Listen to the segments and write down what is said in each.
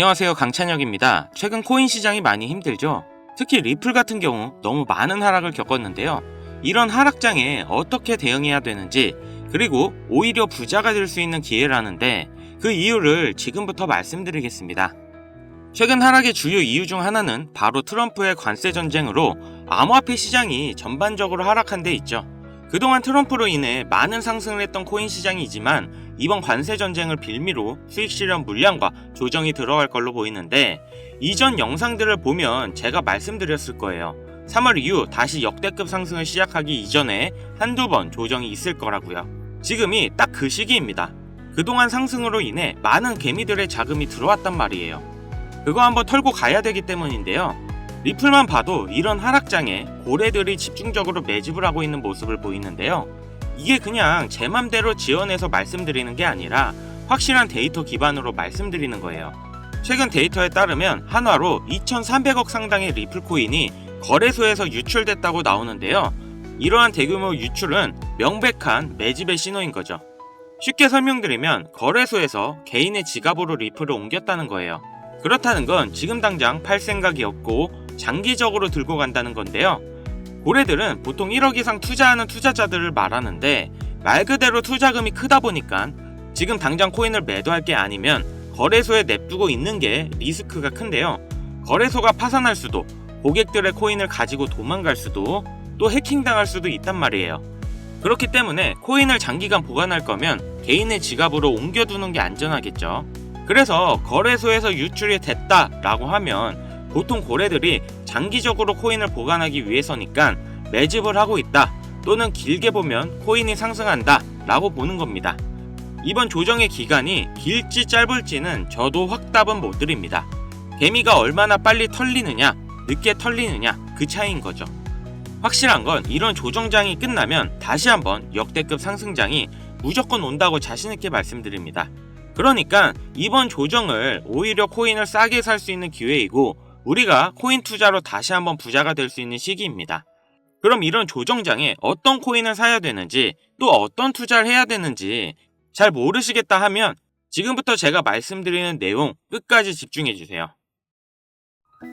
안녕하세요, 강찬혁입니다. 최근 코인 시장이 많이 힘들죠? 특히 리플 같은 경우 너무 많은 하락을 겪었는데요. 이런 하락장에 어떻게 대응해야 되는지, 그리고 오히려 부자가 될 수 있는 기회라는데 그 이유를 지금부터 말씀드리겠습니다. 최근 하락의 주요 이유 중 하나는 바로 트럼프의 관세 전쟁으로 암호화폐 시장이 전반적으로 하락한 데 있죠. 그동안 트럼프로 인해 많은 상승을 했던 코인 시장이지만 이번 관세 전쟁을 빌미로 수익 실현 물량과 조정이 들어갈 걸로 보이는데, 이전 영상들을 보면 제가 말씀드렸을 거예요. 3월 이후 다시 역대급 상승을 시작하기 이전에 한두 번 조정이 있을 거라고요. 지금이 딱 그 시기입니다. 그동안 상승으로 인해 많은 개미들의 자금이 들어왔단 말이에요. 그거 한번 털고 가야 되기 때문인데요. 리플만 봐도 이런 하락장에 고래들이 집중적으로 매집을 하고 있는 모습을 보이는데요. 이게 그냥 제 맘대로 지어내서 말씀드리는 게 아니라 확실한 데이터 기반으로 말씀드리는 거예요. 최근 데이터에 따르면 한화로 2,300억 상당의 리플 코인이 거래소에서 유출됐다고 나오는데요. 이러한 대규모 유출은 명백한 매집의 신호인 거죠. 쉽게 설명드리면 거래소에서 개인의 지갑으로 리플을 옮겼다는 거예요. 그렇다는 건 지금 당장 팔 생각이 없고 장기적으로 들고 간다는 건데요. 고래들은 보통 1억 이상 투자하는 투자자들을 말하는데, 말 그대로 투자금이 크다 보니까 지금 당장 코인을 매도할 게 아니면 거래소에 냅두고 있는 게 리스크가 큰데요. 거래소가 파산할 수도, 고객들의 코인을 가지고 도망갈 수도, 또 해킹당할 수도 있단 말이에요. 그렇기 때문에 코인을 장기간 보관할 거면 개인의 지갑으로 옮겨두는 게 안전하겠죠. 그래서 거래소에서 유출이 됐다라고 하면 보통 고래들이 장기적으로 코인을 보관하기 위해서니까 매집을 하고 있다, 또는 길게 보면 코인이 상승한다 라고 보는 겁니다. 이번 조정의 기간이 길지 짧을지는 저도 확답은 못 드립니다. 개미가 얼마나 빨리 털리느냐 늦게 털리느냐 그 차이인 거죠. 확실한 건 이런 조정장이 끝나면 다시 한번 역대급 상승장이 무조건 온다고 자신있게 말씀드립니다. 그러니까 이번 조정을 오히려 코인을 싸게 살 수 있는 기회이고, 우리가 코인 투자로 다시 한번 부자가 될 수 있는 시기입니다. 그럼 이런 조정장에 어떤 코인을 사야 되는지, 또 어떤 투자를 해야 되는지 잘 모르시겠다 하면 지금부터 제가 말씀드리는 내용 끝까지 집중해주세요.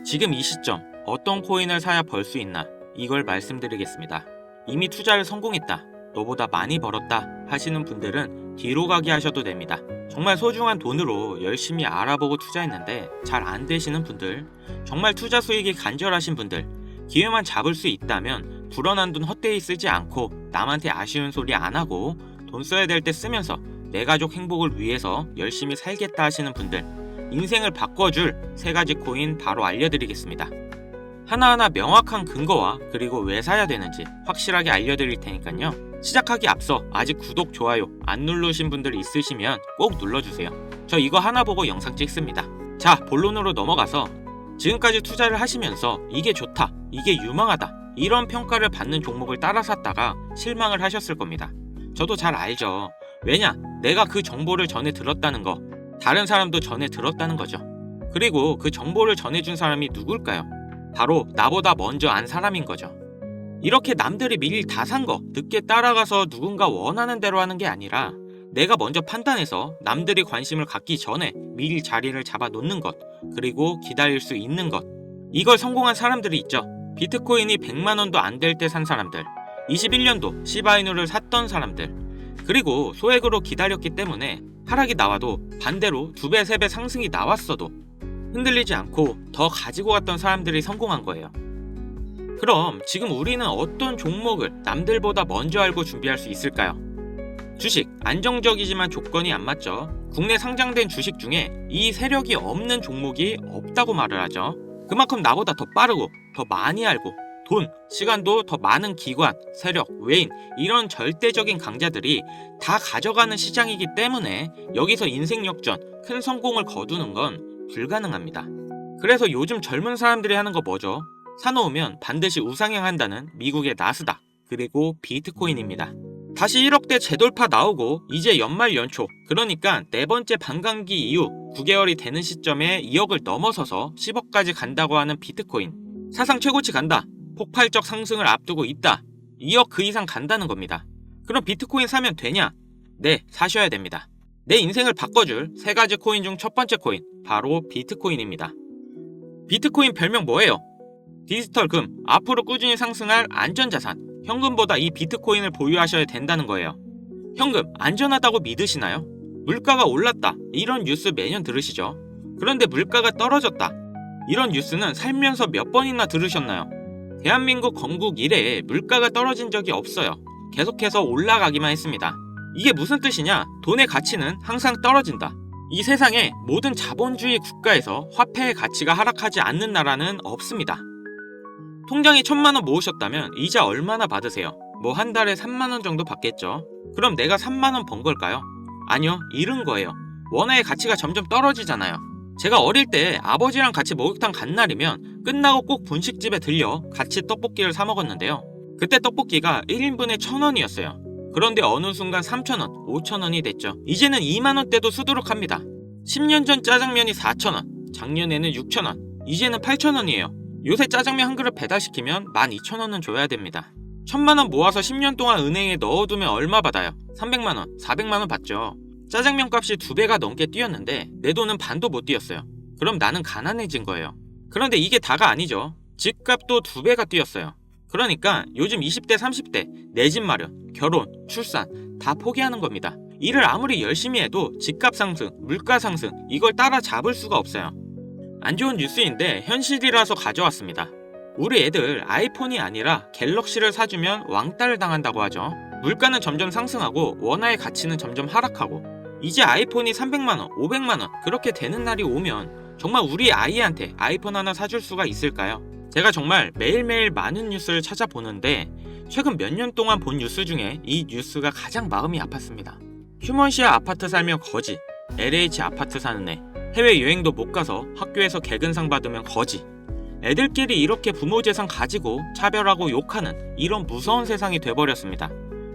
지금 이 시점 어떤 코인을 사야 벌 수 있나, 이걸 말씀드리겠습니다. 이미 투자를 성공했다, 너보다 많이 벌었다 하시는 분들은 뒤로 가기 하셔도 됩니다. 정말 소중한 돈으로 열심히 알아보고 투자했는데 잘 안 되시는 분들, 정말 투자 수익이 간절하신 분들, 기회만 잡을 수 있다면 불어난 돈 헛되이 쓰지 않고 남한테 아쉬운 소리 안 하고 돈 써야 될 때 쓰면서 내 가족 행복을 위해서 열심히 살겠다 하시는 분들, 인생을 바꿔줄 3가지 코인 바로 알려드리겠습니다. 하나하나 명확한 근거와 그리고 왜 사야 되는지 확실하게 알려드릴 테니까요. 시작하기 앞서 아직 구독, 좋아요 안 누르신 분들 있으시면 꼭 눌러주세요. 저 이거 하나 보고 영상 찍습니다. 자, 본론으로 넘어가서, 지금까지 투자를 하시면서 이게 좋다, 이게 유망하다 이런 평가를 받는 종목을 따라 샀다가 실망을 하셨을 겁니다. 저도 잘 알죠. 왜냐? 내가 그 정보를 전해 들었다는 거, 다른 사람도 전해 들었다는 거죠. 그리고 그 정보를 전해준 사람이 누굴까요? 바로 나보다 먼저 안 사람인 거죠. 이렇게 남들이 미리 다 산 거 늦게 따라가서 누군가 원하는 대로 하는 게 아니라, 내가 먼저 판단해서 남들이 관심을 갖기 전에 미리 자리를 잡아 놓는 것, 그리고 기다릴 수 있는 것, 이걸 성공한 사람들이 있죠. 비트코인이 100만원도 안 될 때 산 사람들, 21년도 시바이누를 샀던 사람들, 그리고 소액으로 기다렸기 때문에 하락이 나와도 반대로 2배, 3배 상승이 나왔어도 흔들리지 않고 더 가지고 갔던 사람들이 성공한 거예요. 그럼 지금 우리는 어떤 종목을 남들보다 먼저 알고 준비할 수 있을까요? 주식, 안정적이지만 조건이 안 맞죠. 국내 상장된 주식 중에 이 세력이 없는 종목이 없다고 말을 하죠. 그만큼 나보다 더 빠르고 더 많이 알고 돈, 시간도 더 많은 기관, 세력, 외인, 이런 절대적인 강자들이 다 가져가는 시장이기 때문에 여기서 인생 역전, 큰 성공을 거두는 건 불가능합니다. 그래서 요즘 젊은 사람들이 하는 거 뭐죠? 사놓으면 반드시 우상향한다는 미국의 나스닥, 그리고 비트코인입니다. 다시 1억대 재돌파 나오고 이제 연말 연초, 그러니까 4번째 반감기 이후 9개월이 되는 시점에 2억을 넘어서서 10억까지 간다고 하는 비트코인, 사상 최고치 간다, 폭발적 상승을 앞두고 있다, 2억 그 이상 간다는 겁니다. 그럼 비트코인 사면 되냐? 네, 사셔야 됩니다. 내 인생을 바꿔줄 세 가지 코인 중 첫 번째 코인, 바로 비트코인입니다. 비트코인 별명 뭐예요? 디지털 금, 앞으로 꾸준히 상승할 안전자산, 현금보다 이 비트코인을 보유하셔야 된다는 거예요. 현금, 안전하다고 믿으시나요? 물가가 올랐다, 이런 뉴스 매년 들으시죠? 그런데 물가가 떨어졌다, 이런 뉴스는 살면서 몇 번이나 들으셨나요? 대한민국 건국 이래에 물가가 떨어진 적이 없어요. 계속해서 올라가기만 했습니다. 이게 무슨 뜻이냐? 돈의 가치는 항상 떨어진다. 이 세상에 모든 자본주의 국가에서 화폐의 가치가 하락하지 않는 나라는 없습니다. 통장에 1,000만 원 모으셨다면 이자 얼마나 받으세요? 뭐 한 달에 3만 원 정도 받겠죠? 그럼 내가 3만 원 번 걸까요? 아니요, 잃은 거예요. 원화의 가치가 점점 떨어지잖아요. 제가 어릴 때 아버지랑 같이 목욕탕 간 날이면 끝나고 꼭 분식집에 들려 같이 떡볶이를 사 먹었는데요. 그때 떡볶이가 1인분에 1,000원이었어요. 그런데 어느 순간 3,000원, 5,000원이 됐죠. 이제는 2만원대도 수두룩합니다. 10년 전 짜장면이 4,000원, 작년에는 6,000원, 이제는 8,000원이에요. 요새 짜장면 한 그릇 배달시키면 12,000원은 줘야 됩니다. 1,000만원 모아서 10년 동안 은행에 넣어두면 얼마 받아요? 300만원, 400만원 받죠. 짜장면 값이 2배가 넘게 뛰었는데 내 돈은 반도 못 뛰었어요. 그럼 나는 가난해진 거예요. 그런데 이게 다가 아니죠. 집값도 2배가 뛰었어요. 그러니까 요즘 20대, 30대 내 집 마련, 결혼, 출산 다 포기하는 겁니다. 일을 아무리 열심히 해도 집값 상승, 물가 상승 이걸 따라잡을 수가 없어요. 안 좋은 뉴스인데 현실이라서 가져왔습니다. 우리 애들 아이폰이 아니라 갤럭시를 사주면 왕따를 당한다고 하죠. 물가는 점점 상승하고 원화의 가치는 점점 하락하고 이제 아이폰이 300만원, 500만원 그렇게 되는 날이 오면 정말 우리 아이한테 아이폰 하나 사줄 수가 있을까요? 제가 정말 매일매일 많은 뉴스를 찾아보는데 최근 몇 년 동안 본 뉴스 중에 이 뉴스가 가장 마음이 아팠습니다. 휴먼시아 아파트 살면 거지, LH 아파트 사는 애, 해외여행도 못 가서 학교에서 개근상 받으면 거지, 애들끼리 이렇게 부모 재산 가지고 차별하고 욕하는 이런 무서운 세상이 돼버렸습니다.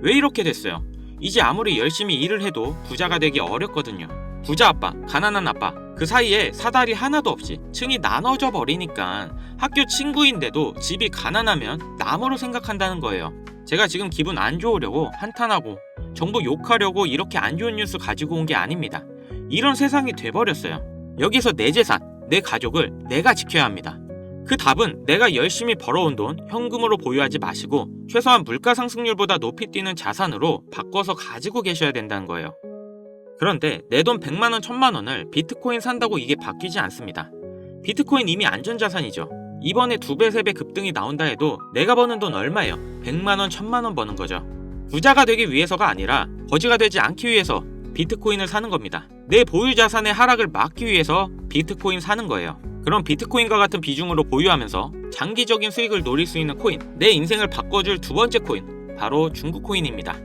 왜 이렇게 됐어요? 이제 아무리 열심히 일을 해도 부자가 되기 어렵거든요. 부자 아빠, 가난한 아빠 그 사이에 사다리 하나도 없이 층이 나눠져 버리니까 학교 친구인데도 집이 가난하면 남으로 생각한다는 거예요. 제가 지금 기분 안 좋으려고 한탄하고 정부 욕하려고 이렇게 안 좋은 뉴스 가지고 온 게 아닙니다. 이런 세상이 돼버렸어요. 여기서 내 재산, 내 가족을 내가 지켜야 합니다. 그 답은 내가 열심히 벌어온 돈 현금으로 보유하지 마시고 최소한 물가 상승률보다 높이 뛰는 자산으로 바꿔서 가지고 계셔야 된다는 거예요. 그런데 내 돈 100만원, 1000만원을 비트코인 산다고 이게 바뀌지 않습니다. 비트코인 이미 안전자산이죠. 이번에 2배, 3배 급등이 나온다 해도 내가 버는 돈 얼마예요? 100만원, 1000만원 버는 거죠. 부자가 되기 위해서가 아니라 거지가 되지 않기 위해서 비트코인을 사는 겁니다. 내 보유 자산의 하락을 막기 위해서 비트코인 사는 거예요. 그럼 비트코인과 같은 비중으로 보유하면서 장기적인 수익을 노릴 수 있는 코인, 내 인생을 바꿔줄 두 번째 코인, 바로 중국 코인입니다.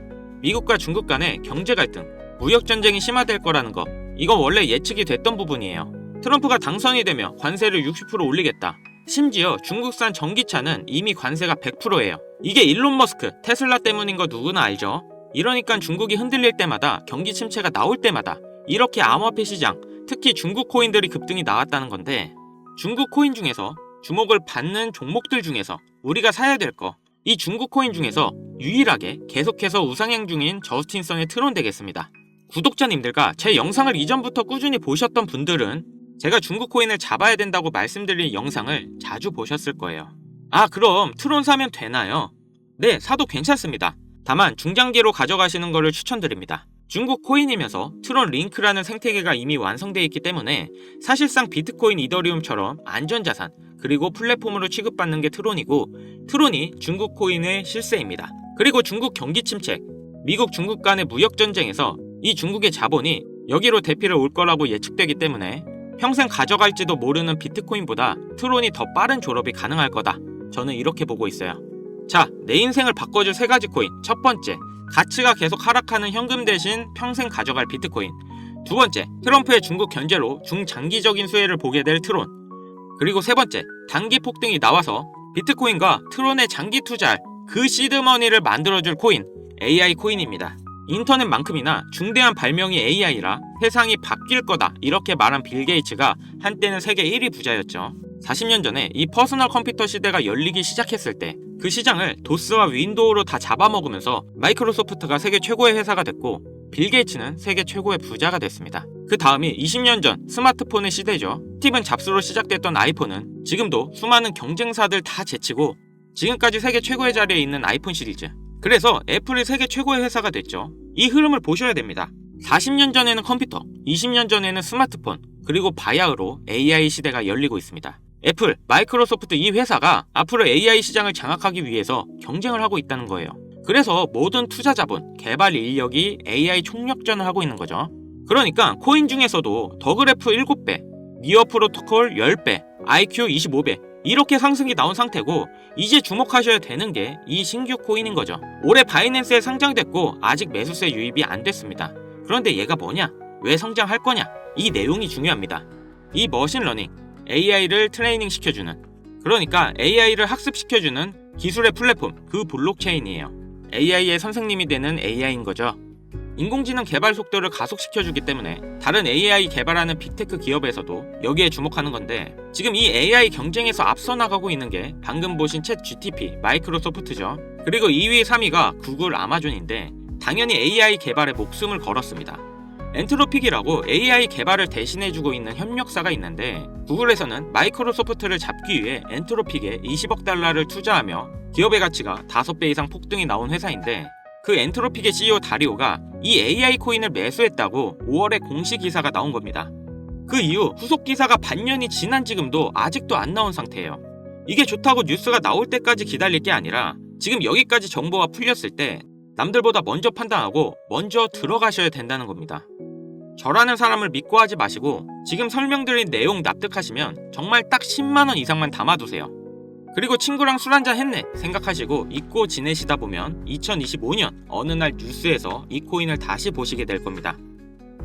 미국과 중국 간의 경제 갈등, 무역 전쟁이 심화될 거라는 거, 이건 원래 예측이 됐던 부분이에요. 트럼프가 당선이 되며 관세를 60% 올리겠다. 심지어 중국산 전기차는 이미 관세가 100%예요. 이게 일론 머스크, 테슬라 때문인 거 누구나 알죠? 이러니까 중국이 흔들릴 때마다, 경기 침체가 나올 때마다 이렇게 암호화폐 시장, 특히 중국 코인들이 급등이 나왔다는 건데, 중국 코인 중에서 주목을 받는 종목들 중에서 우리가 사야 될 거, 이 중국 코인 중에서 유일하게 계속해서 우상향 중인 저스틴성의 트론 되겠습니다. 구독자님들과 제 영상을 이전부터 꾸준히 보셨던 분들은 제가 중국 코인을 잡아야 된다고 말씀드린 영상을 자주 보셨을 거예요. 아, 그럼 트론 사면 되나요? 네, 사도 괜찮습니다. 다만 중장기로 가져가시는 것을 추천드립니다. 중국 코인이면서 트론 링크라는 생태계가 이미 완성되어 있기 때문에 사실상 비트코인, 이더리움처럼 안전자산 그리고 플랫폼으로 취급받는 게 트론이고, 트론이 중국 코인의 실세입니다. 그리고 중국 경기 침체, 미국 중국 간의 무역 전쟁에서 이 중국의 자본이 여기로 대피를 올 거라고 예측되기 때문에 평생 가져갈지도 모르는 비트코인보다 트론이 더 빠른 졸업이 가능할 거다. 저는 이렇게 보고 있어요. 자, 내 인생을 바꿔줄 세 가지 코인. 첫 번째, 가치가 계속 하락하는 현금 대신 평생 가져갈 비트코인. 두 번째, 트럼프의 중국 견제로 중장기적인 수혜를 보게 될 트론. 그리고 세 번째, 단기 폭등이 나와서 비트코인과 트론의 장기 투자할 그 시드머니를 만들어줄 코인, AI 코인입니다. 인터넷만큼이나 중대한 발명이 AI라 세상이 바뀔 거다 이렇게 말한 빌 게이츠가 한때는 세계 1위 부자였죠. 40년 전에 이 퍼스널 컴퓨터 시대가 열리기 시작했을 때 그 시장을 도스와 윈도우로 다 잡아먹으면서 마이크로소프트가 세계 최고의 회사가 됐고, 빌 게이츠는 세계 최고의 부자가 됐습니다. 그 다음이 20년 전 스마트폰의 시대죠. 스티븐 잡스로 시작됐던 아이폰은 지금도 수많은 경쟁사들 다 제치고 지금까지 세계 최고의 자리에 있는 아이폰 시리즈. 그래서 애플이 세계 최고의 회사가 됐죠. 이 흐름을 보셔야 됩니다. 40년 전에는 컴퓨터, 20년 전에는 스마트폰, 그리고 바야흐로 AI 시대가 열리고 있습니다. 애플, 마이크로소프트 이 회사가 앞으로 AI 시장을 장악하기 위해서 경쟁을 하고 있다는 거예요. 그래서 모든 투자 자본, 개발 인력이 AI 총력전을 하고 있는 거죠. 그러니까 코인 중에서도 더그래프 7배, 니어 프로토콜 10배, IQ 25배 이렇게 상승이 나온 상태고 이제 주목하셔야 되는 게 이 신규 코인인 거죠. 올해 바이낸스에 상장됐고 아직 매수세 유입이 안 됐습니다. 그런데 얘가 뭐냐? 왜 성장할 거냐? 이 내용이 중요합니다. 이 머신러닝, AI를 트레이닝 시켜주는, 그러니까 AI를 학습시켜주는 기술의 플랫폼, 그 블록체인이에요. AI의 선생님이 되는 AI인 거죠. 인공지능 개발 속도를 가속시켜주기 때문에 다른 AI 개발하는 빅테크 기업에서도 여기에 주목하는 건데 지금 이 AI 경쟁에서 앞서 나가고 있는 게 방금 보신 챗 GTP, 마이크로소프트죠. 그리고 2위, 3위가 구글, 아마존인데 당연히 AI 개발에 목숨을 걸었습니다. 엔트로픽이라고 AI 개발을 대신해주고 있는 협력사가 있는데 구글에서는 마이크로소프트를 잡기 위해 엔트로픽에 20억 달러를 투자하며 기업의 가치가 5배 이상 폭등이 나온 회사인데 그 엔트로픽의 CEO 다리오가 이 AI 코인을 매수했다고 5월에 공식 기사가 나온 겁니다. 그 이후 후속 기사가 반년이 지난 지금도 아직도 안 나온 상태예요. 이게 좋다고 뉴스가 나올 때까지 기다릴 게 아니라 지금 여기까지 정보가 풀렸을 때 남들보다 먼저 판단하고 먼저 들어가셔야 된다는 겁니다. 저라는 사람을 믿고 하지 마시고 지금 설명드린 내용 납득하시면 정말 딱 10만원 이상만 담아두세요. 그리고 친구랑 술 한잔 했네 생각하시고 잊고 지내시다 보면 2025년 어느 날 뉴스에서 이 코인을 다시 보시게 될 겁니다.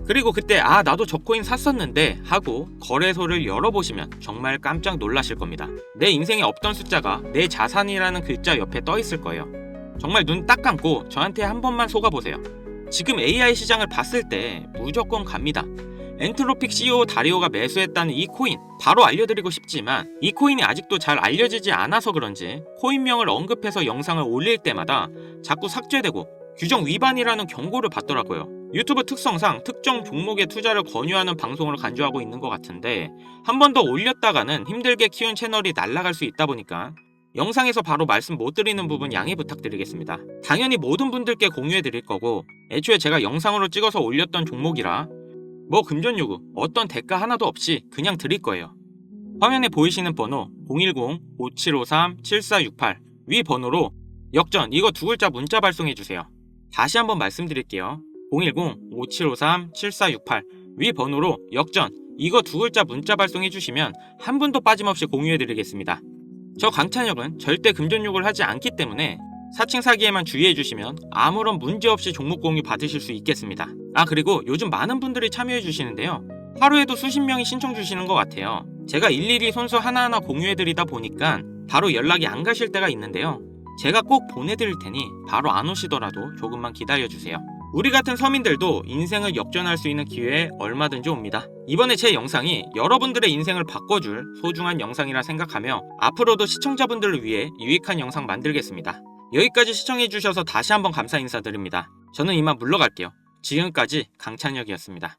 그리고 그때 나도 저 코인 샀었는데 하고 거래소를 열어보시면 정말 깜짝 놀라실 겁니다. 내 인생에 없던 숫자가 내 자산이라는 글자 옆에 떠 있을 거예요. 정말 눈 딱 감고 저한테 한 번만 속아보세요. 지금 AI 시장을 봤을 때 무조건 갑니다. 엔트로픽 CEO 다리오가 매수했다는 이 코인 바로 알려드리고 싶지만 이 코인이 아직도 잘 알려지지 않아서 그런지 코인명을 언급해서 영상을 올릴 때마다 자꾸 삭제되고 규정 위반이라는 경고를 받더라고요. 유튜브 특성상 특정 종목에 투자를 권유하는 방송을 간주하고 있는 것 같은데 한 번 더 올렸다가는 힘들게 키운 채널이 날아갈 수 있다 보니까 영상에서 바로 말씀 못 드리는 부분 양해 부탁드리겠습니다. 당연히 모든 분들께 공유해 드릴 거고 애초에 제가 영상으로 찍어서 올렸던 종목이라 뭐 금전 요구, 어떤 대가 하나도 없이 그냥 드릴 거예요. 화면에 보이시는 번호 010-5753-7468 위 번호로 역전 이거 두 글자 문자 발송해 주세요. 다시 한번 말씀드릴게요. 010-5753-7468 위 번호로 역전 이거 두 글자 문자 발송해 주시면 한 분도 빠짐없이 공유해 드리겠습니다. 저 강찬혁은 절대 금전 요구를 하지 않기 때문에 사칭 사기에만 주의해 주시면 아무런 문제 없이 종목 공유 받으실 수 있겠습니다. 그리고 요즘 많은 분들이 참여해 주시는데요. 하루에도 수십 명이 신청 주시는 것 같아요. 제가 일일이 손수 하나하나 공유해 드리다 보니까 바로 연락이 안 가실 때가 있는데요. 제가 꼭 보내드릴 테니 바로 안 오시더라도 조금만 기다려 주세요. 우리 같은 서민들도 인생을 역전할 수 있는 기회에 얼마든지 옵니다. 이번에 제 영상이 여러분들의 인생을 바꿔줄 소중한 영상이라 생각하며 앞으로도 시청자분들을 위해 유익한 영상 만들겠습니다. 여기까지 시청해주셔서 다시 한번 감사 인사드립니다. 저는 이만 물러갈게요. 지금까지 강찬혁이었습니다.